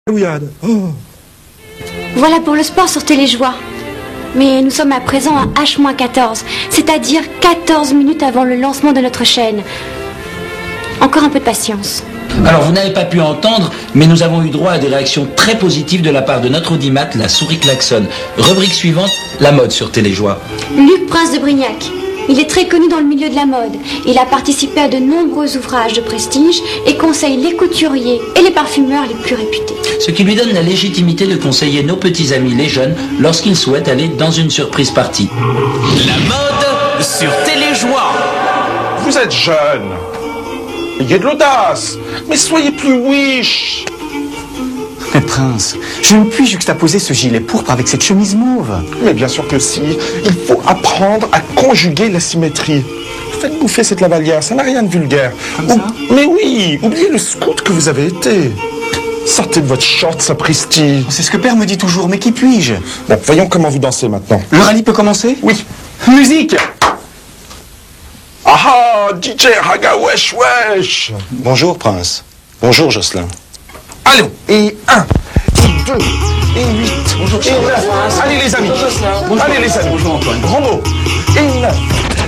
Louillade. Oh. Voilà pour le sport sur Téléjoie. Mais nous sommes à présent à H-14, c'est-à-dire 14 minutes avant le lancement de notre chaîne. Encore un peu de patience. Alors vous n'avez pas pu entendre, mais nous avons eu droit à des réactions très positives de la part de notre audimat, la souris klaxonne. Rubrique suivante, la mode sur Téléjoie. Luc Prince de Brignac. Il est très connu dans le milieu de la mode. Il a participé à de nombreux ouvrages de prestige et conseille les couturiers et les parfumeurs les plus réputés. Ce qui lui donne la légitimité de conseiller nos petits amis les jeunes lorsqu'ils souhaitent aller dans une surprise party. La mode sur Téléjoie. Vous êtes jeune. Ayez de l'audace. Mais soyez plus wish. Mais Prince, je ne puis juxtaposer ce gilet pourpre avec cette chemise mauve. Mais bien sûr que si. Il faut apprendre à conjuguer la symétrie. Faites bouffer cette lavalière, ça n'a rien de vulgaire. Comme ça ? Mais oui, oubliez le scout que vous avez été. Sortez de votre short, sapristi. C'est ce que Père me dit toujours, mais qui puis-je ? Bon, voyons comment vous dansez maintenant. Le rallye peut commencer ? Oui. Musique ! Ah, DJ Raga Wesh Wesh. Bonjour, Prince. Bonjour, Jocelyn. Allons, et 1, et 2, et 8, et 9. Allez les amis. Allez les amis. Bonjour Antoine. Bravo. Et 9,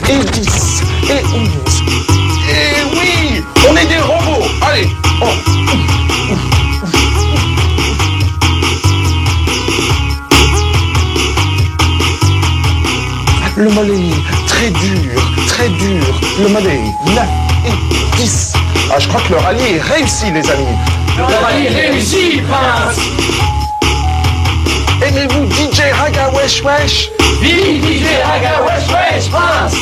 et 10, et 11. Et oui, on est des robots. Allez. Oh. Le mollet, très dur, le mollet, 9 et 10. Ah, je crois que le rallye est réussi, les amis. Le rallye réussi, Prince. Aimez-vous DJ Raga Wesh Wesh? Vive DJ Raga Wesh Wesh, Prince.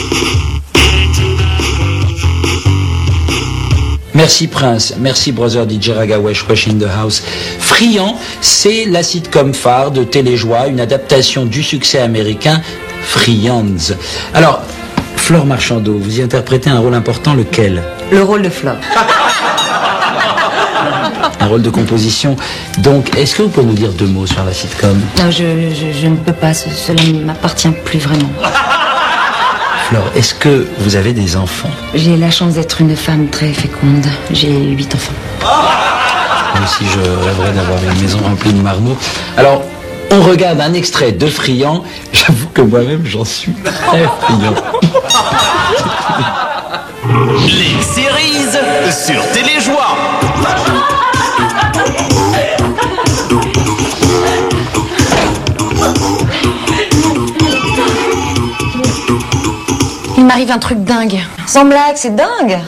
Merci Prince, merci Brother DJ Raga Wesh Wesh in the house. Friand, c'est la sitcom phare de Téléjoie, une adaptation du succès américain Friands. Alors, Flore Marchandeau, vous y interprétez un rôle important, lequel ? Le rôle de Flore. Un rôle de composition. Donc, est-ce que vous pouvez nous dire 2 mots sur la sitcom ? Non, je ne peux pas, cela ne m'appartient plus vraiment. Flore, est-ce que vous avez des enfants ? J'ai la chance d'être une femme très féconde. J'ai 8 enfants. Moi aussi, je rêverais d'avoir une maison remplie de marmots. Alors, on regarde un extrait de Friand. J'avoue que moi-même, j'en suis très friand. Les séries sur Téléjoie. Il m'arrive un truc dingue. Sans blague, c'est dingue.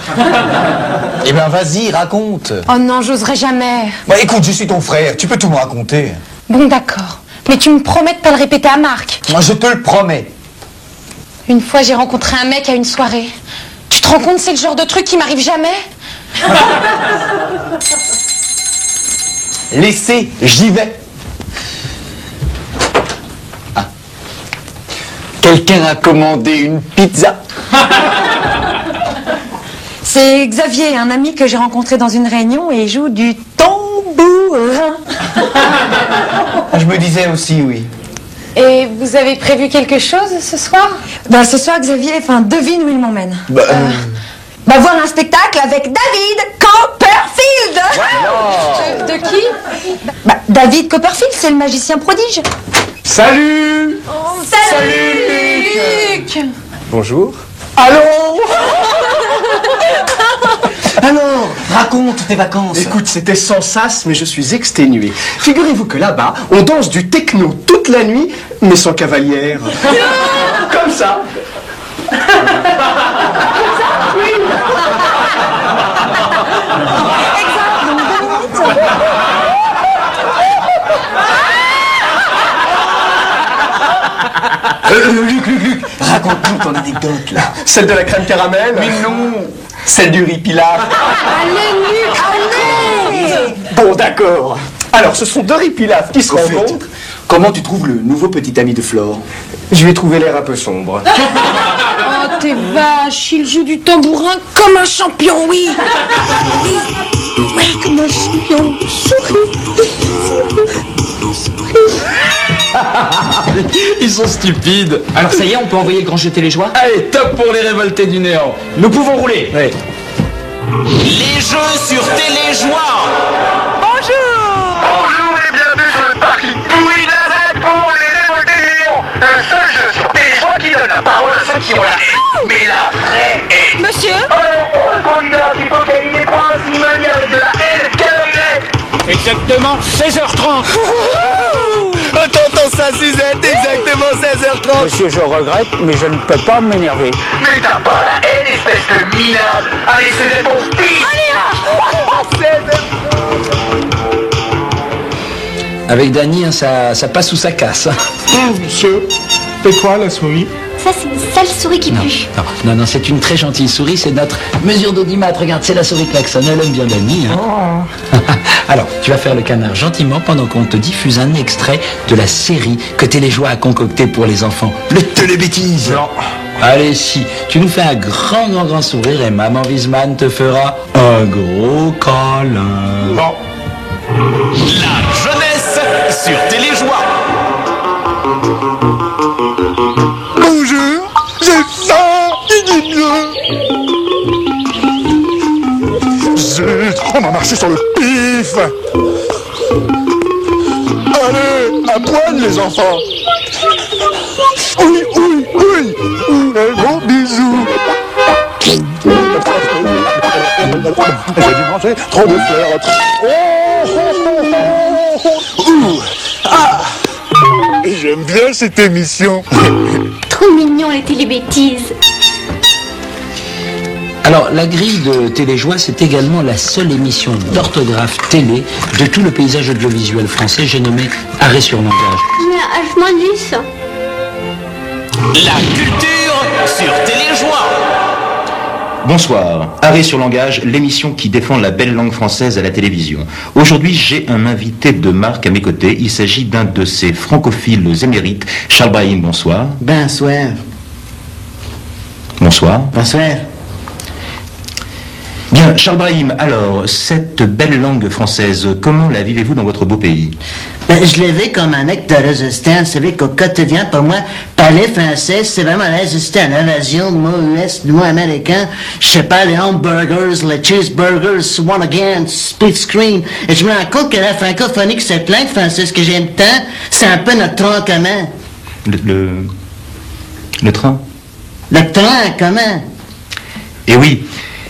Eh bien, vas-y, raconte. Oh non, j'oserais jamais. Bah écoute, je suis ton frère, tu peux tout me raconter. Bon, d'accord. Mais tu me promets de pas le répéter à Marc. Moi, je te le promets. Une fois, j'ai rencontré un mec à une soirée. Tu te rends compte, c'est le genre de truc qui m'arrive jamais? Laissez, j'y vais. Ah. Quelqu'un a commandé une pizza. C'est Xavier, un ami que j'ai rencontré dans une réunion et il joue du tambourin. Je me disais aussi, oui. Et vous avez prévu quelque chose ce soir? Bah ce soir, Xavier, devine où il m'emmène. Bah voir un spectacle avec David Copperfield. De qui? Bah David Copperfield, c'est le magicien prodige. Salut. Salut Luc. Bonjour. Allô. Alors, raconte tes vacances. Écoute, c'était sans sas, mais je suis exténué. Figurez-vous que là-bas, on danse du techno toute la nuit, mais sans cavalière. Comme ça. Luc, raconte-nous ton anecdote, là. Celle de la crème caramel. Mais non. Celle du riz pilaf. Allez, Luc, allez. Bon, d'accord. Alors, ce sont 2 riz pilaf qui se Au fait, rencontrent. comment tu trouves le nouveau petit ami de Flore ? Je lui ai trouvé l'air un peu sombre. Oh, t'es vache, il joue du tambourin comme un champion, oui. Oui, comme un champion. Ils sont stupides. Alors ça y est, on peut envoyer le grand jeu Téléjoie? Allez, top pour les révoltés du néant. Nous pouvons rouler. Oui. Les jeux sur Téléjoie. Bonjour. exactement 16h30. Tonton Saint-Suzette, exactement 16h30. Monsieur, je regrette, mais je ne peux pas m'énerver. Mais t'as pas la haine, espèce de minable, avec ses réponses pires. Avec Dany, hein, ça passe ou ça casse. Monsieur, c'est quoi la souris? Ça, c'est une sale souris qui pue. Non, c'est une très gentille souris, c'est notre mesure d'audimat. Regarde, c'est la souris klaxon, elle aime bien Dany. Hein. Alors, tu vas faire le canard gentiment pendant qu'on te diffuse un extrait de la série que Téléjoie a concoctée pour les enfants. Le Télébêtise. Non. Allez, si, tu nous fais un grand sourire et Maman Wiesmann te fera un gros câlin. Non. La jeunesse sur Téléjoie. Bonjour, j'ai faim, Zut, on a marché sur le pif. Allez, à poil les enfants. Oui, un gros bisou. J'ai dû manger trop de fleurs. J'aime bien cette émission. Trop mignon, les télébêtises. Alors, la grille de Téléjoie, c'est également la seule émission d'orthographe télé de tout le paysage audiovisuel français. J'ai nommé Arrêt sur langage. Mais je m'en dis ça. La culture sur Téléjoie. Bonsoir. Arrêt sur langage, l'émission qui défend la belle langue française à la télévision. Aujourd'hui, j'ai un invité de marque à mes côtés. Il s'agit d'un de ces francophiles émérites. Charles Brahim, bonsoir. Bonsoir. Bonsoir. Bonsoir. Bien, Charles Brahim, alors, cette belle langue française, comment la vivez-vous dans votre beau pays? Je l'ai vu comme un acte de résistance. Vous savez qu'au quotidien, pour moi, parler français, c'est vraiment résister à l'invasion de mots US, de mots américains. Je sais pas, les hamburgers, les cheeseburgers, one again, split screen. Et je me rends compte que la francophonie, que cette langue française que j'aime tant, c'est un peu notre tronc commun. Le train? Le tronc commun. Eh oui.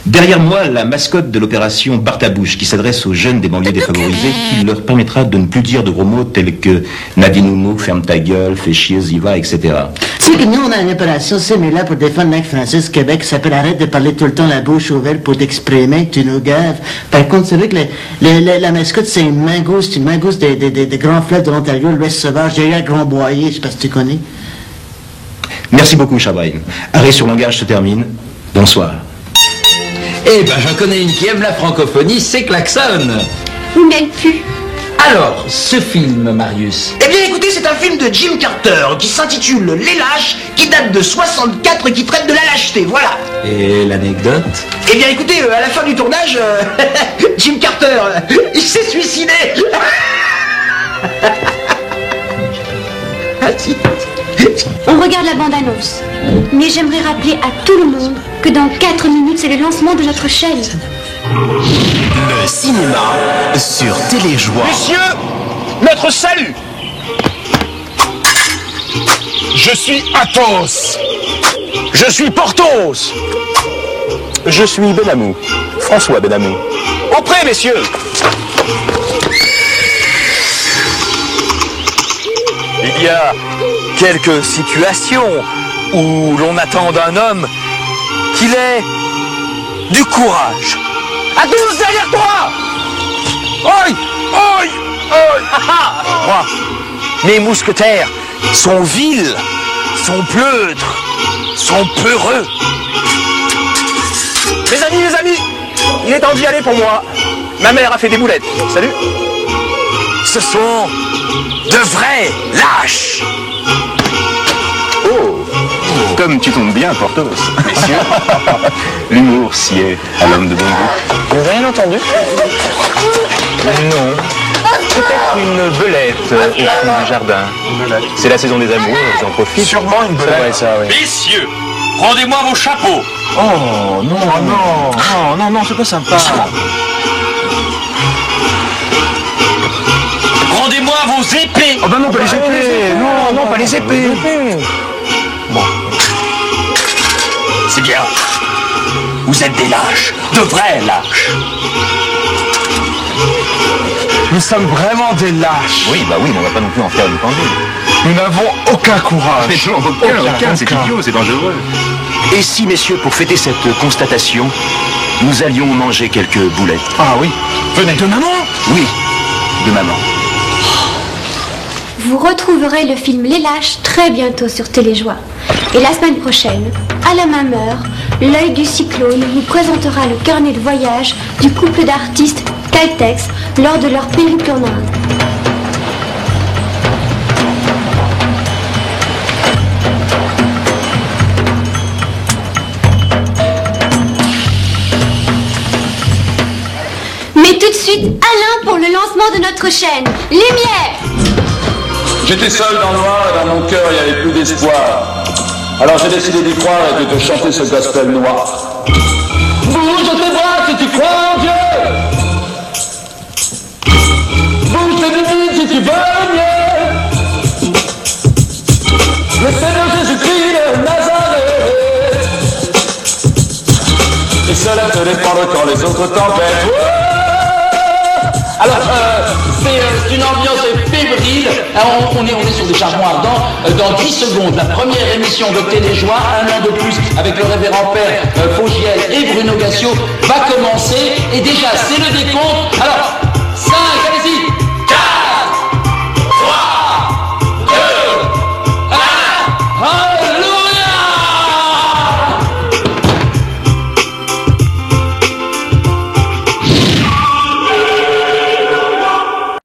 Derrière moi, la mascotte de l'opération Bartabouche, qui s'adresse aux jeunes des banlieues défavorisées, qui leur permettra de ne plus dire de gros mots tels que Nadinounou, ferme ta gueule, fais chier, Ziva, etc. C'est que nous, on a une opération similaire pour défendre la langue française Québec qui s'appelle Arrête de parler tout le temps la bouche ouverte pour t'exprimer, tu nous gaves. Par contre, c'est vrai que la mascotte, c'est une mangouste des grands fleuves de l'Ontario, l'Ouest sauvage, derrière Grand Boyer, je sais pas si tu connais. Merci beaucoup, Chabrine. Arrêt sur langage se termine. Bonsoir. Eh ben, j'en connais une qui aime la francophonie, c'est Klaxon. Mais elle pue. Alors, ce film, Marius. Eh bien, écoutez, c'est un film de Jim Carter qui s'intitule Les Lâches, qui date de 64 et qui traite de la lâcheté, voilà. Et l'anecdote? Eh bien, écoutez, à la fin du tournage, Jim Carter, il s'est suicidé. On regarde la bande-annonce. Mais j'aimerais rappeler à tout le monde que dans 4 minutes, c'est le lancement de notre chaîne. Le cinéma sur Téléjoie. Messieurs, notre salut. Je suis Athos. Je suis Porthos. Je suis Benamou. François Benamou. Au près, messieurs. Il y a quelques situations où l'on attend d'un homme qu'il ait du courage. À tous derrière toi. Aïe, aïe, aïe. Moi, mes mousquetaires sont vils, sont pleutres, sont peureux. Mes amis, il est temps d'y aller pour moi. Ma mère a fait des boulettes. Salut. Ce sont de vrais lâches. Oh, comme tu tombes bien, Porthos. Messieurs, l'humour sied à l'homme de bon goût. Vous n'avez rien entendu? Non. Peut-être une belette au fond du jardin. C'est la saison des amours, j'en profite. Sûrement une belette. C'est vrai, ça, oui. Messieurs, rendez-moi vos chapeaux. Oh, non, c'est pas sympa. Rendez-moi vos épées. Oh ben non, pas les épées. Non, pas les épées. Bon. C'est bien. Vous êtes des lâches, de vrais lâches. Nous sommes vraiment des lâches. Oui, bah oui, mais on va pas non plus en faire une pendule. Nous n'avons aucun courage. Mais non, aucun, c'est idiot, c'est dangereux. Et si, messieurs, pour fêter cette constatation, nous allions manger quelques boulettes? Ah oui. Venez. De maman? Oui, de maman. Vous retrouverez le film Les Lâches très bientôt sur Téléjoie. Et la semaine prochaine, à la même heure, l'œil du cyclone vous présentera le carnet de voyage du couple d'artistes Caltex lors de leur périple en Inde. Mais tout de suite, Alain pour le lancement de notre chaîne. Lumière! J'étais seul dans le noir et dans mon cœur il n'y avait plus d'espoir. Alors j'ai décidé d'y croire et de te chanter ce gospel noir. Bouge tes bras si tu crois en Dieu. Bouge tes limites si tu veux mieux. Le Seigneur Jésus-Christ de Nazareth. Et cela te défendre quand les autres t'embêtent. Alors, c'est une ambiance fébrile. Alors, on est sur des charbons ardents. Dans 10 secondes, la première émission de Téléjoie, un an de plus, avec le révérend père Fogiel et Bruno Gassio, va commencer. Et déjà, c'est le décompte. Alors, 5,